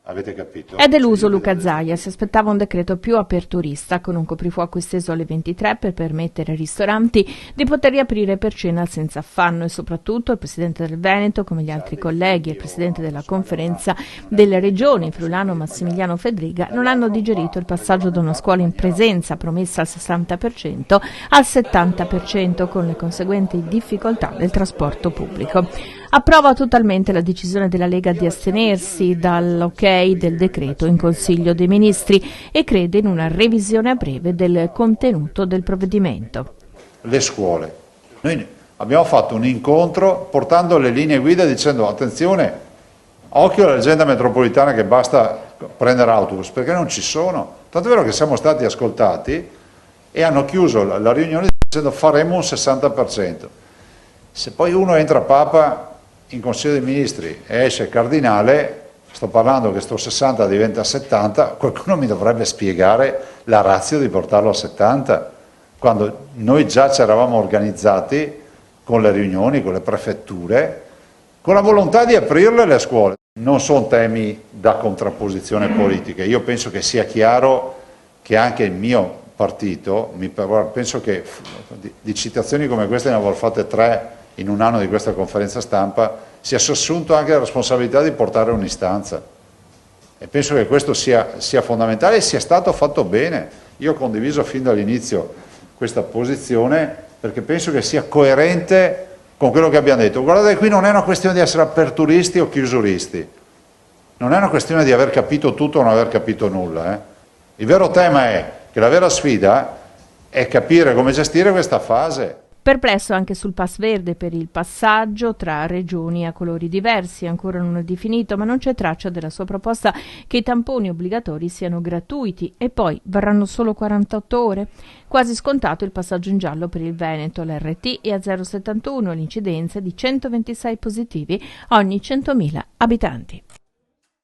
Avete capito? È deluso Luca Zaia, si aspettava un decreto più aperturista, con un coprifuoco esteso alle 23 per permettere ai ristoranti di poter riaprire per cena senza affanno, e soprattutto il Presidente del Veneto, come gli altri colleghi, e il Presidente della Conferenza delle Regioni friulano Massimiliano Fedriga, non hanno digerito il passaggio da una scuola in presenza promessa al 60% al 70%, con le conseguenti difficoltà del trasporto pubblico. Approva totalmente la decisione della Lega di astenersi dall'ok del decreto in Consiglio dei Ministri e crede in una revisione a breve del contenuto del provvedimento. Le scuole. Noi abbiamo fatto un incontro portando le linee guida dicendo attenzione, occhio all'agenda metropolitana che basta prendere autobus, perché non ci sono. Tanto è vero che siamo stati ascoltati e hanno chiuso la riunione dicendo faremo un 60%. Se poi uno entra Papa in Consiglio dei Ministri e esce Cardinale, sto parlando che sto 60 diventa 70, qualcuno mi dovrebbe spiegare la ratio di portarlo a 70, quando noi già ci eravamo organizzati con le riunioni, con le prefetture, con la volontà di aprirle le scuole. Non sono temi da contrapposizione politica, io penso che sia chiaro che anche il mio partito, penso che di citazioni come queste ne avrò fatte 3 in un anno di questa conferenza stampa, si è assunto anche la responsabilità di portare un'istanza e penso che questo sia fondamentale e sia stato fatto bene. Io ho condiviso fin dall'inizio questa posizione perché penso che sia coerente con quello che abbiamo detto. Guardate, qui non è una questione di essere aperturisti o chiusuristi, non è una questione di aver capito tutto o non aver capito nulla. Il vero tema è che la vera sfida è capire come gestire questa fase. Perplesso anche sul pass verde per il passaggio tra regioni a colori diversi, ancora non è definito, ma non c'è traccia della sua proposta che i tamponi obbligatori siano gratuiti e poi varranno solo 48 ore. Quasi scontato il passaggio in giallo per il Veneto, l'RT è a 0,71, l'incidenza di 126 positivi ogni 100.000 abitanti.